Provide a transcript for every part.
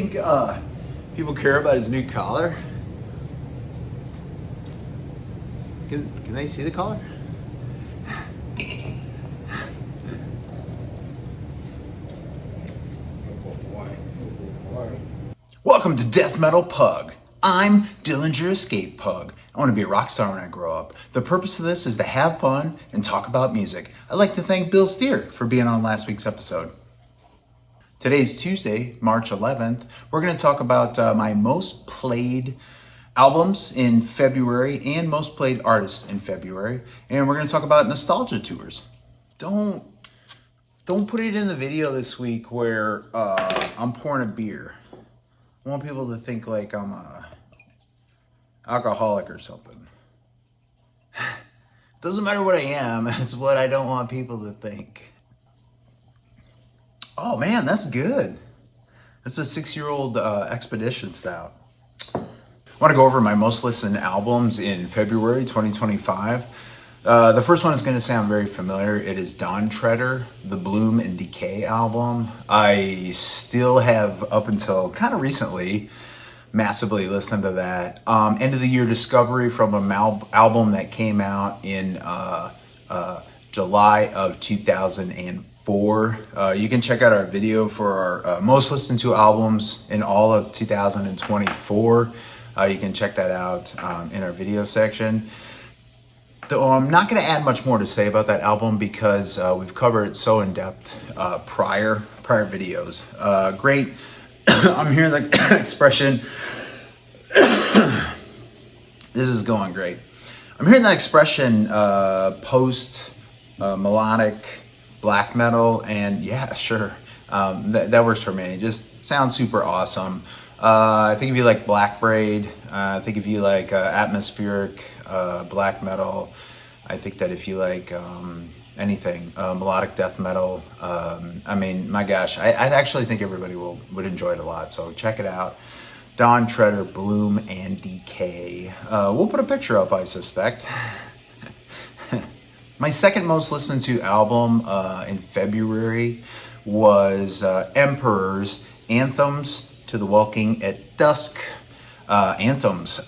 think people care about his new collar? Can they see the collar? Welcome to Death Metal Pug. I'm Dillinger Escape Pug. I want to be a rock star when I grow up. The purpose of this is to have fun and talk about music. I'd like to thank Bill Steer for being on last week's episode. Today's Tuesday, March 11th. We're going to talk about my most played albums in February and most played artists in February. And we're going to talk about nostalgia tours. Don't put it in the video this week where I'm pouring a beer. I want people to think like I'm a alcoholic or something. Doesn't matter what I am, it's what I don't want people to think. Oh man, that's good. That's a 6-year-old Expedition Stout. I want to go over my most listened albums in February 2025. The first one is going to sound very familiar. It is Dawn Treader, the Bloom and Decay album. I still have, up until kind of recently, massively listened to that. End of the year discovery from an album that came out in July of 2004. You can check out our video for our most listened to albums in all of 2024. You can check that out in our video section. Though I'm not going to add much more to say about that album because we've covered it so in depth prior videos. Great. I'm hearing the expression. This is going great. I'm hearing that expression post melodic black metal, and yeah, sure. That works for me. It just sounds super awesome. I think if you like Black Braid, I think if you like atmospheric black metal, I think that if you like anything melodic death metal, I mean, my gosh, I actually think everybody would enjoy it a lot. So check it out. Dawn Treader, Bloom and Decay. We'll put a picture up, I suspect. My second most listened to album in February was Emperor's Anthems to the Walking at Dusk. Anthems.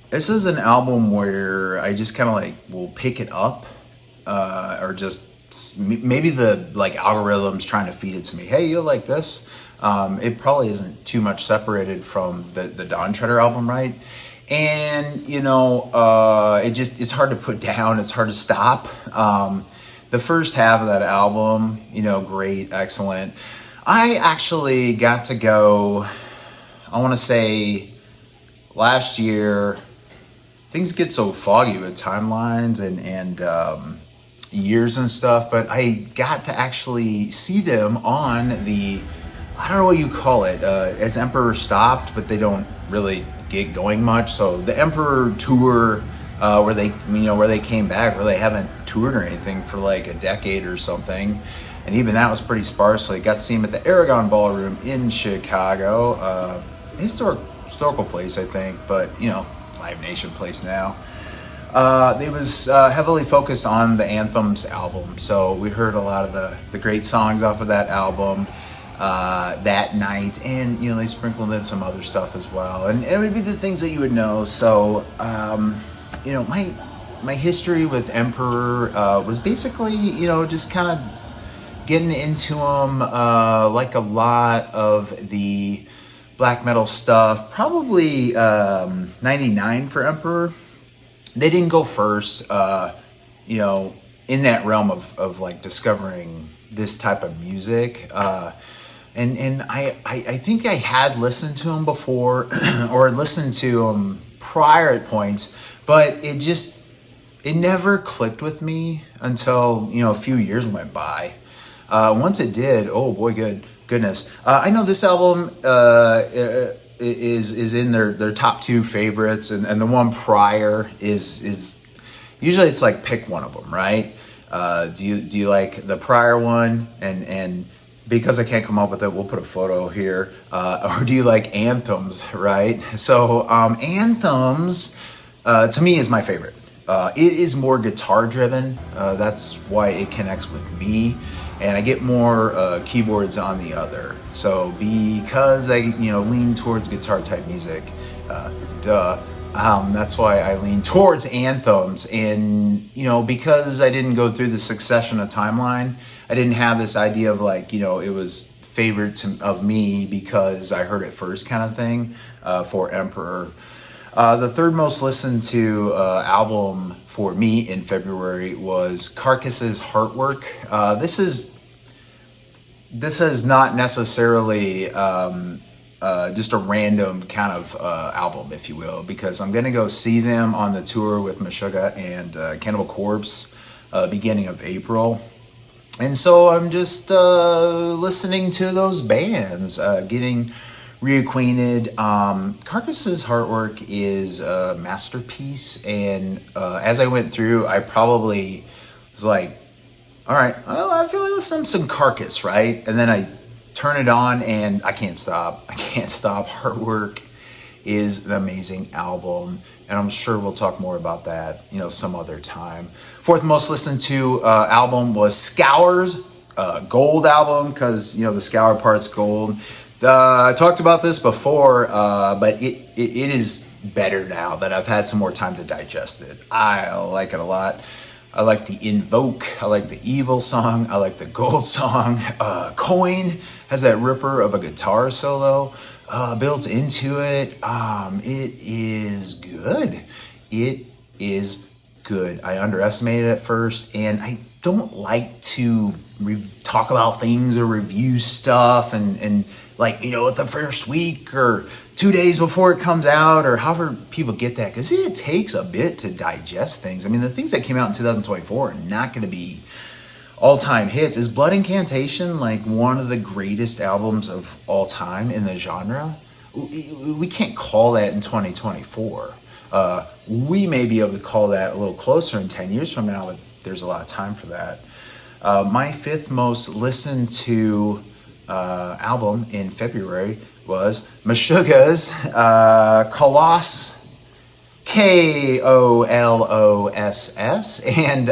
This is an album where I just kind of like will pick it up, or just maybe the like algorithm's trying to feed it to me. Hey, you'll like this. It probably isn't too much separated from the Dawn Treader album, right? And you know, it's hard to put down. It's hard to stop. The first half of that album, you know, great, excellent. I actually got to go, I want to say last year. Things get so foggy with timelines and years and stuff, but I got to actually see them on the, I don't know what you call it, as Emperor stopped, but they don't really get going much. So the Emperor tour, where they came back, where they haven't toured or anything for like a decade or something. And even that was pretty sparsely. Got to see him at the Aragon Ballroom in Chicago. Historical place, I think, but you know, Live Nation place now. It was heavily focused on the Anthems album. So we heard a lot of the great songs off of that album that night. And, you know, they sprinkled in some other stuff as well. And it would be the things that you would know. So, you know, my history with Emperor was basically, you know, just kind of getting into them like a lot of the black metal stuff. Probably 99 for Emperor. They didn't go first, you know, in that realm of like discovering this type of music. And I think I had listened to them before or listened to them prior at points, but it never clicked with me until, you know, a few years went by. Once it did, oh boy, goodness. I know this album is in their top 2 favorites, and the one prior is usually it's like pick one of them, right? Do you like the prior one? And because I can't come up with it, we'll put a photo here. Or do you like Anthems, right? So Anthems to me is my favorite. It is more guitar driven. That's why it connects with me, and I get more keyboards on the other. So because I lean towards guitar type music, duh. That's why I lean towards anthems, and because I didn't go through the succession of timeline, I didn't have this idea of like it was favorite of me because I heard it first kind of thing for Emperor. The third most listened to album for me in February was Carcass's Heartwork. This is not necessarily just a random kind of album, if you will, because I'm gonna go see them on the tour with Meshuggah and Cannibal Corpse beginning of April. And so I'm just listening to those bands, getting reacquainted. Carcass's Heartwork is a masterpiece, and as I went through, I probably was like, all right, well, I feel like listening to some Carcass, right? And then I turn it on, and I can't stop. Heartwork is an amazing album, and I'm sure we'll talk more about that, some other time. Fourth most listened to album was Scour's Gold album, because the Scour part's gold. I talked about this before, but it is better now that I've had some more time to digest it. I like it a lot. I like the Invoke. I like the Evil song. I like the Gold song. Coin has that ripper of a guitar solo built into it. It is good. It is good. I underestimated it at first, and I don't like to talk about things or review stuff and like the first week or 2 days before it comes out, or however people get that, because it takes a bit to digest things. I mean, the things that came out in 2024 are not going to be all-time hits. Is Blood Incantation like one of the greatest albums of all time in the genre? We can't call that in 2024. We may be able to call that a little closer in 10 years from now, but there's a lot of time for that. My fifth most listened to album in February was Meshuggah's Koloss, Koloss, and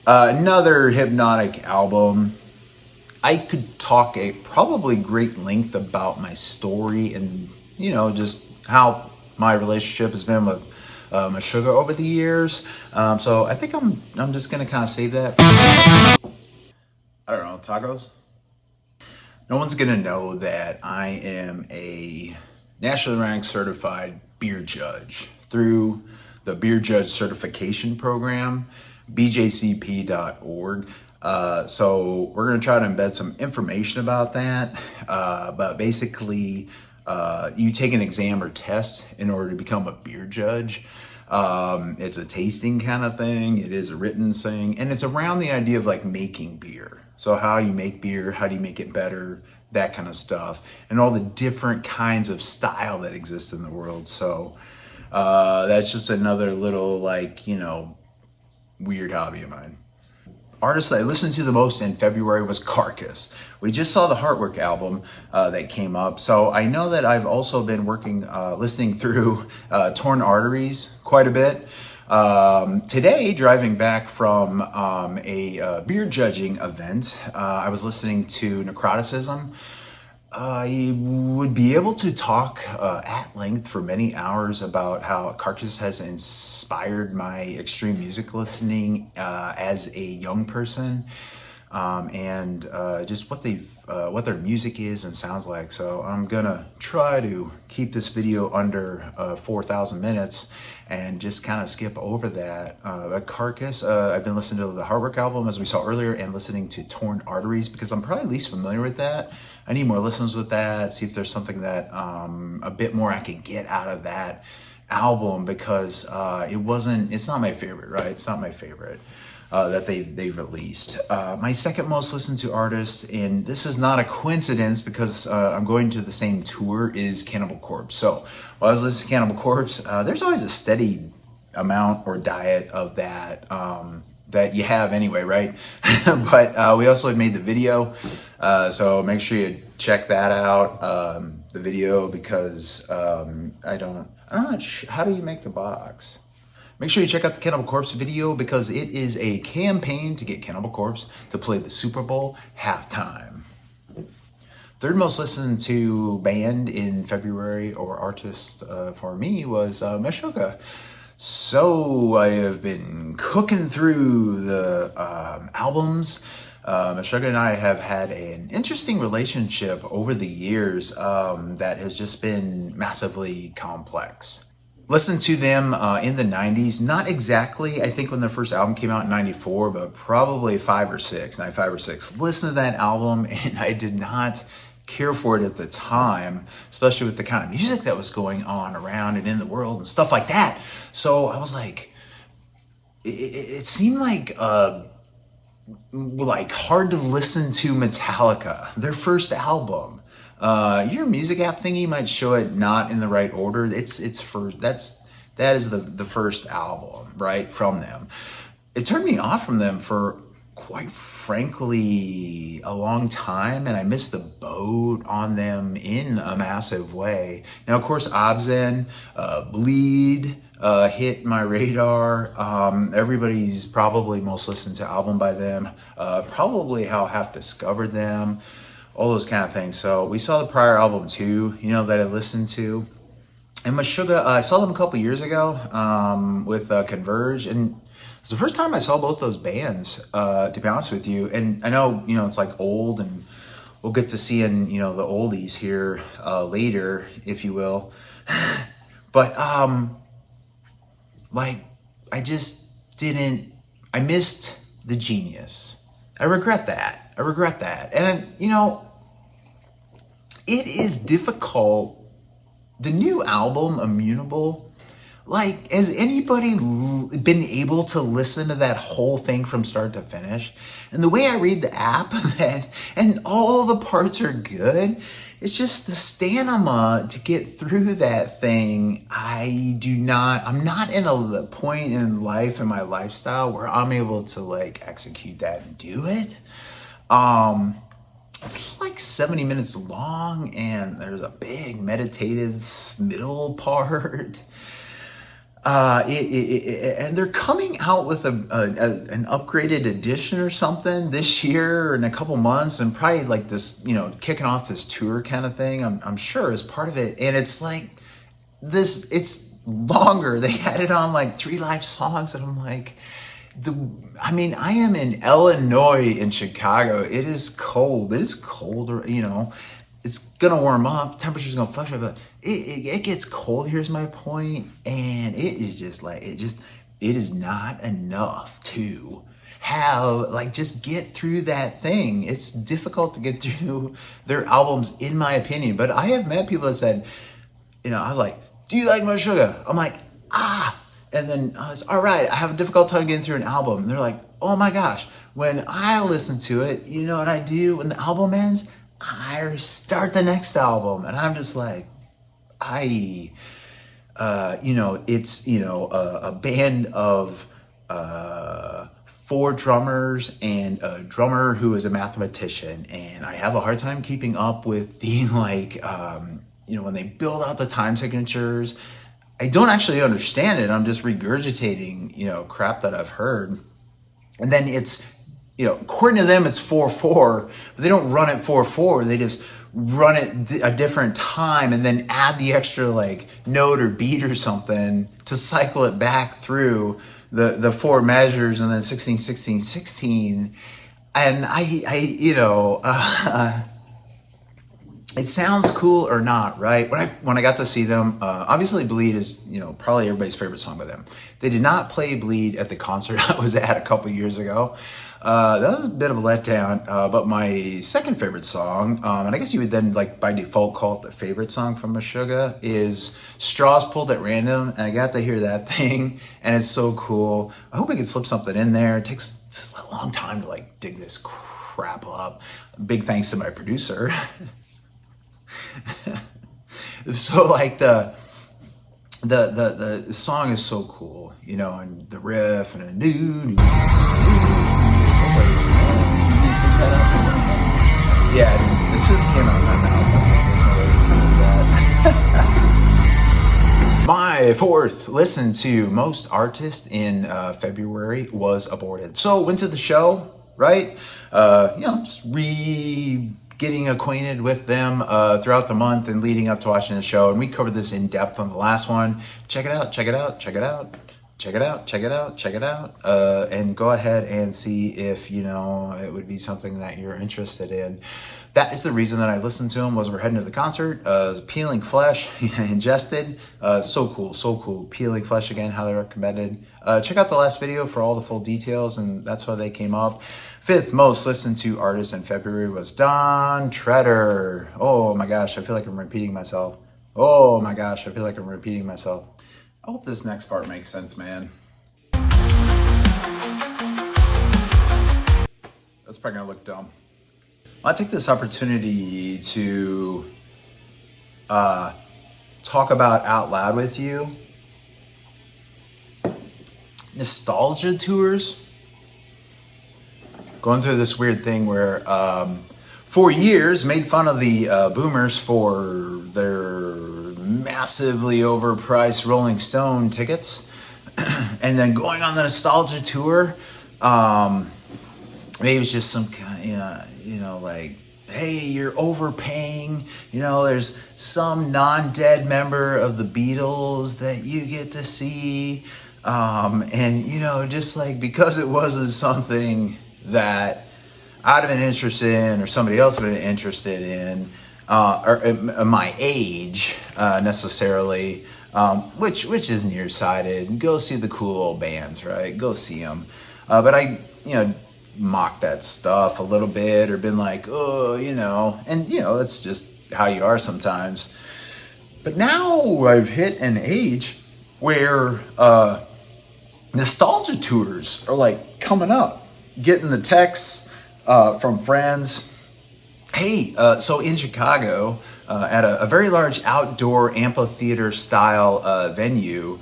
another hypnotic album. I could talk a probably great length about my story and just how my relationship has been with Meshuggah over the years. So I think I'm just gonna kind of save that. I don't know, tacos. No one's gonna know that I am a nationally ranked certified beer judge through the Beer Judge Certification Program, bjcp.org. So we're gonna try to embed some information about that. But basically, you take an exam or test in order to become a beer judge. It's a tasting kind of thing. It is a written thing, and it's around the idea of like making beer. So how you make beer, how do you make it better, that kind of stuff, and all the different kinds of style that exist in the world. So that's just another little weird hobby of mine. Artist that I listened to the most in February was Carcass. We just saw the Heartwork album that came up, so I know that I've also been listening through Torn Arteries quite a bit. Today, driving back from a beer judging event, I was listening to Necroticism. I would be able to talk at length for many hours about how Carcass has inspired my extreme music listening as a young person, and just what their music is and sounds like. So I'm gonna try to keep this video under 4,000 minutes and just kind of skip over that. Carcass, I've been listening to the Heartwork album as we saw earlier, and listening to Torn Arteries because I'm probably least familiar with that. I need more listens with that, see if there's something that a bit more I can get out of that album, because it's not my favorite, right? It's not my favorite that they've released. My second most listened to artist, and this is not a coincidence because I'm going to the same tour, is Cannibal Corpse. So while I was listening to Cannibal Corpse, there's always a steady amount or diet of that that you have anyway, right? But we also had made the video, so make sure you check that out, the video, because how do you make the box? Make sure you check out the Cannibal Corpse video because it is a campaign to get Cannibal Corpse to play the Super Bowl halftime. Third most listened to band in February or artist for me was Meshuggah. So I have been cooking through the albums. Meshuggah and I have had an interesting relationship over the years that has just been massively complex. Listened to them in the 90s, not exactly, I think when their first album came out in 94, but probably 95 or 6. Listened to that album and I did not care for it at the time, especially with the kind of music that was going on around and in the world and stuff like that. So I was like, it seemed like hard to listen to Metallica, their first album. Your music app thingy might show it not in the right order. That is the first album, right, from them. It turned me off from them for quite frankly a long time, and I missed the boat on them in a massive way. Now, of course, Obscene, Bleed hit my radar. Everybody's probably most listened to album by them, probably how I have discovered them, all those kind of things. So we saw the prior album too, that I listened to. And Meshuggah, I saw them a couple years ago with Converge, and it's the first time I saw both those bands, to be honest with you. And I know, it's like old, and we'll get to seeing, the oldies here later, if you will. But I missed the genius. I regret that. And, it is difficult. The new album, Immutable, has anybody been able to listen to that whole thing from start to finish? And the way I read the app, and all the parts are good, it's just the stamina to get through that thing. I'm not in a point in life, in my lifestyle, where I'm able to execute that and do it. It's like 70 minutes long, and there's a big meditative middle part. And they're coming out with an upgraded edition or something this year or in a couple months, and probably this, kicking off this tour kind of thing. I'm sure is part of it, and it's it's longer. They added on 3 live songs, and I'm like, I am in Illinois, in Chicago. It is cold. It is colder, it's gonna warm up, temperature's gonna fluctuate, but it gets cold, here's my point. And it is just it is not enough to have, just get through that thing. It's difficult to get through their albums, in my opinion. But I have met people that said, I was like, do you like Meshuggah? I'm like, and then I was, all right, I have a difficult time getting through an album. And they're like, oh my gosh, when I listen to it, you know what I do when the album ends? I start the next album. And I'm just like, it's, a band of 4 drummers and a drummer who is a mathematician. And I have a hard time keeping up with being when they build out the time signatures. I don't actually understand it. I'm just regurgitating, crap that I've heard. And then it's, according to them, it's 4/4, but they don't run it 4/4. They just run it a different time and then add the extra note or beat or something to cycle it back through the 4 measures, and then 16, 16, 16. And it sounds cool or not, right? When I got to see them, obviously Bleed is, probably everybody's favorite song by them. They did not play Bleed at the concert I was at a couple years ago. That was a bit of a letdown, but my second favorite song, and I guess you would then by default call it the favorite song from Meshuggah, is Straws Pulled at Random, and I got to hear that thing, and it's so cool. I hope I can slip something in there. It takes just a long time to dig this crap up. Big thanks to my producer. So the song is so cool, and the riff and a new. Yeah, this just came out of my mouth. My My fourth listen to most artists in February was aborted. So went to the show, right? Just getting acquainted with them throughout the month and leading up to watching the show. And we covered this in depth on the last one. Check it out, check it out, check it out. Check it out, check it out, check it out, and go ahead and see if, it would be something that you're interested in. That is the reason that I listened to them, was we're heading to the concert. Peeling Flesh, Ingested, so cool. Peeling Flesh again, highly recommended. Check out the last video for all the full details, and that's why they came up. Fifth most listened to artist in February was Don Treader. Oh my gosh, I feel like I'm repeating myself. I hope this next part makes sense, man. That's probably gonna look dumb. I take this opportunity to talk about out loud with you nostalgia tours. Going through this weird thing where for years made fun of the boomers for their massively overpriced Rolling Stone tickets, and then going on the nostalgia tour. Maybe it was just some kind, like, hey, you're overpaying. There's some non-dead member of the Beatles that you get to see, and just like, because it wasn't something that I'd have been interested in or somebody else would have been interested in, or my age necessarily, which is nearsighted. Go see the cool old bands, right? Go see them. But I, mocked that stuff a little bit, or been like, oh, and that's just how you are sometimes. But now I've hit an age where nostalgia tours are like coming up, getting the texts from friends. Hey, so in Chicago, at a very large outdoor amphitheater style venue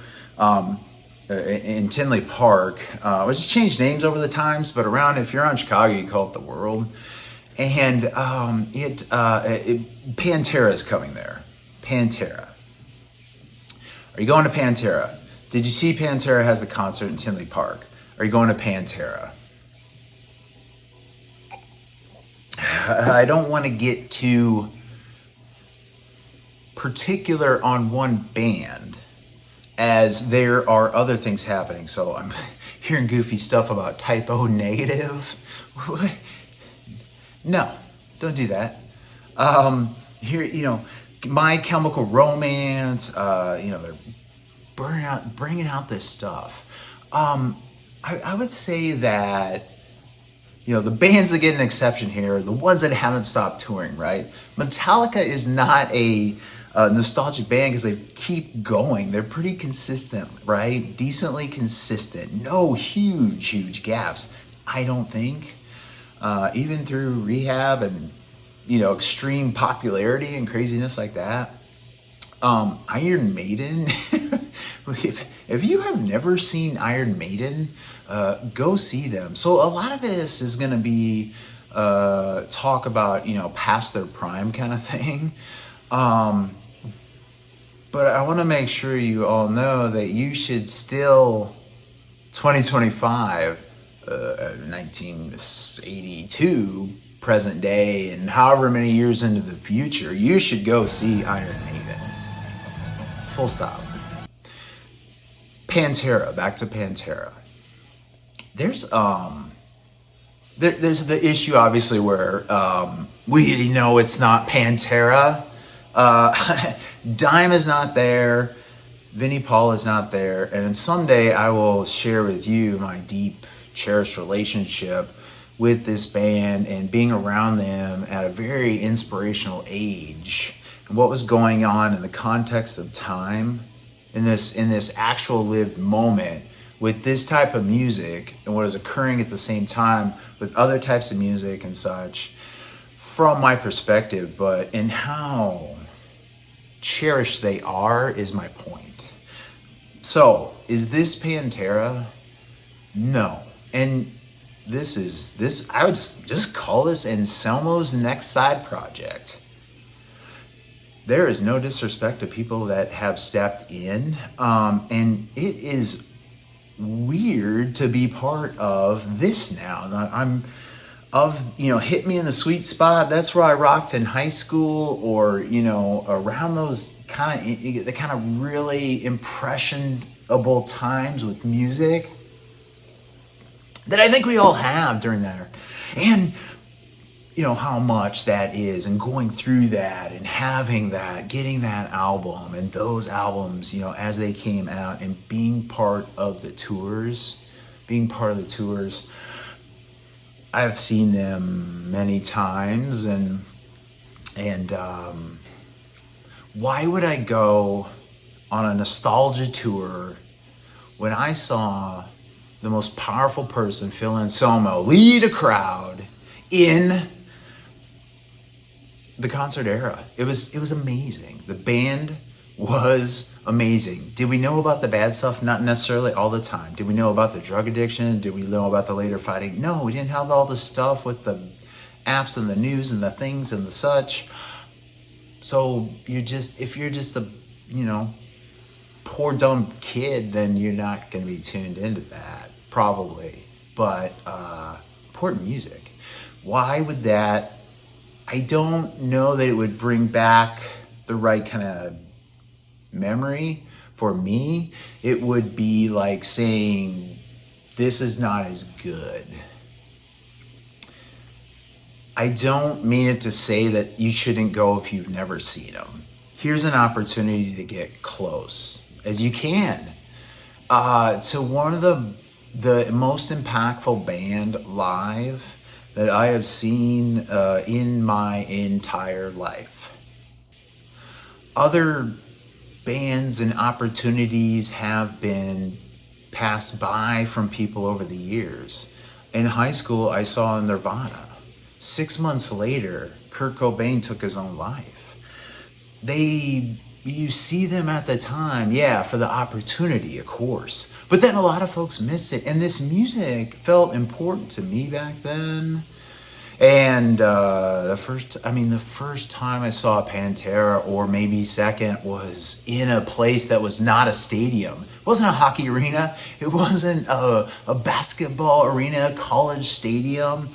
in Tinley Park, which has changed names over the times, but if you're around Chicago, you call it the World. And Pantera is coming there. Pantera. Are you going to Pantera? Did you see Pantera has the concert in Tinley Park? Are you going to Pantera? I don't want to get too particular on one band, as there are other things happening. So I'm hearing goofy stuff about Type O Negative. No, don't do that. My Chemical Romance, they're bringing out this stuff. I would say that, the bands that get an exception here are the ones that haven't stopped touring, right? Metallica is not a nostalgic band because they keep going. They're pretty consistent, right? Decently consistent. No huge gaps, I don't think. Even through rehab and, extreme popularity and craziness like that. Iron Maiden, if you have never seen Iron Maiden, go see them. So a lot of this is going to be talk about, past their prime kind of thing. But I want to make sure you all know that you should still, 2025, 1982, present day, and however many years into the future, you should go see Iron Maiden. Full stop. Pantera, back to Pantera. There's the issue, obviously, where we know it's not Pantera. Dime is not there. Vinnie Paul is not there. And someday I will share with you my deep, cherished relationship with this band and being around them at a very inspirational age, and what was going on in the context of time in this actual lived moment with this type of music, and what is occurring at the same time with other types of music and such, from my perspective. But in how cherished they are is my point. So is this Pantera? No. And this I would just call this Anselmo's next side project. there is no disrespect to people that have stepped in, and it is weird to be part of this now. I'm of, hit me in the sweet spot. That's where I rocked in high school, or, around those the kind of really impressionable times with music that I think we all have during that. And how much that is, and going through that and having that, getting that album and those albums, as they came out, and being part of the tours. I've seen them many times, and why would I go on a nostalgia tour when I saw the most powerful person, Phil Anselmo, lead a crowd in the concert era? It was amazing. The band was amazing. Did we know about the bad stuff? Not necessarily all the time. Did we know about the drug addiction? Did we know about the later fighting? No, we didn't have all the stuff with the apps and the news and the things and the such. So if you're just a, poor dumb kid, then you're not going to be tuned into that, probably. But important music. Why would that? I don't know that it would bring back the right kind of memory for me. It would be like saying, this is not as good. I don't mean it to say that you shouldn't go if you've never seen them. Here's an opportunity to get close as you can to one of the most impactful band live that I have seen in my entire life. Other bands and opportunities have been passed by from people over the years. In high school, I saw Nirvana. 6 months later, Kurt Cobain took his own life. You see them at the time, for the opportunity, of course. But then a lot of folks miss it. And this music felt important to me back then. And the first time I saw Pantera, or maybe second, was in a place that was not a stadium. It wasn't a hockey arena. It wasn't a basketball arena, college stadium.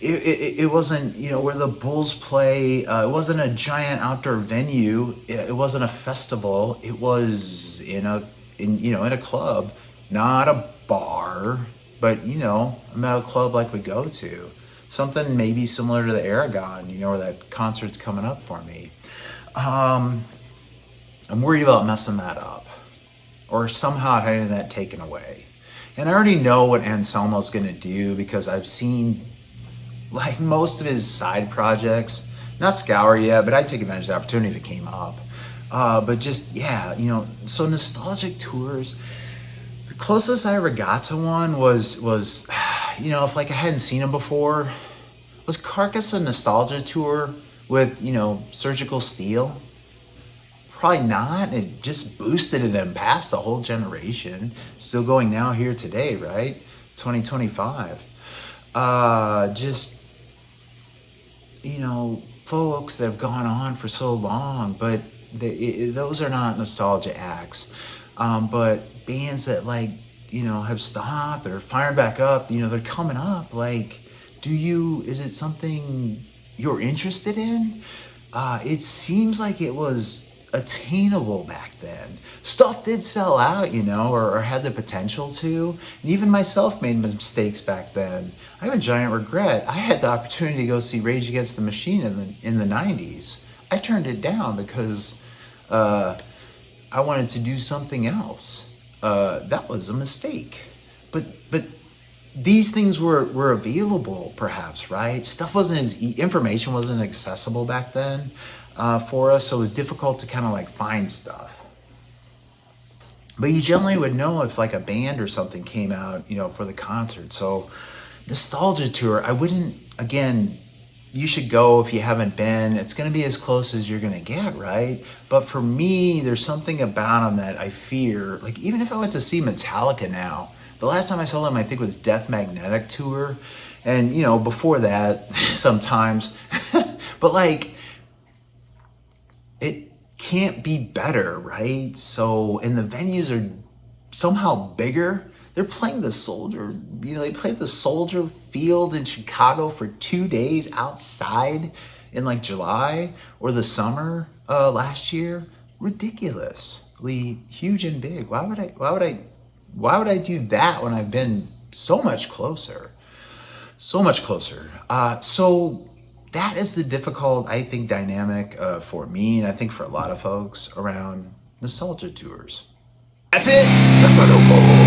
It wasn't, where the Bulls play. It wasn't a giant outdoor venue. It wasn't a festival. It was in a club, not a bar, but a club like we go to. Something maybe similar to the Aragon, where that concert's coming up for me. I'm worried about messing that up, or somehow having that taken away. And I already know what Anselmo's gonna do, because I've seen most of his side projects, not Scour yet, but I'd take advantage of the opportunity if it came up. But just, so nostalgic tours. The closest I ever got to one was if I hadn't seen him before, was Carcass a nostalgia tour with, Surgical Steel? Probably not. It just boosted them past a whole generation. Still going now here today, right? 2025. Folks that have gone on for so long, but those are not nostalgia acts. But bands that have stopped or firing back up, they're coming up. Is it something you're interested in? It seems like it was attainable back then. Stuff did sell out, or had the potential to. And even myself made mistakes back then. I have a giant regret. I had the opportunity to go see Rage Against the Machine in the 90s. I turned it down because I wanted to do something else. That was a mistake. But these things were available, perhaps, right? Stuff wasn't information wasn't accessible back then for us, so it was difficult to kind of find stuff. But you generally would know if a band or something came out, for the concert. So nostalgia tour, I wouldn't, again, you should go if you haven't been. It's going to be as close as you're going to get, right? But for me, there's something about them that I fear. Even if I went to see Metallica now, the last time I saw them, I think, was Death Magnetic Tour. And, before that, sometimes. But, can't be better, right? So, and the venues are somehow bigger. They're playing the Soldier, they played the Soldier Field in Chicago for 2 days outside in like July or the summer last year. Ridiculously huge and big. Why would I do that when I've been so much closer? So much closer. So that is the difficult, I think, dynamic for me, and I think for a lot of folks around nostalgia tours. That's it. That's my local.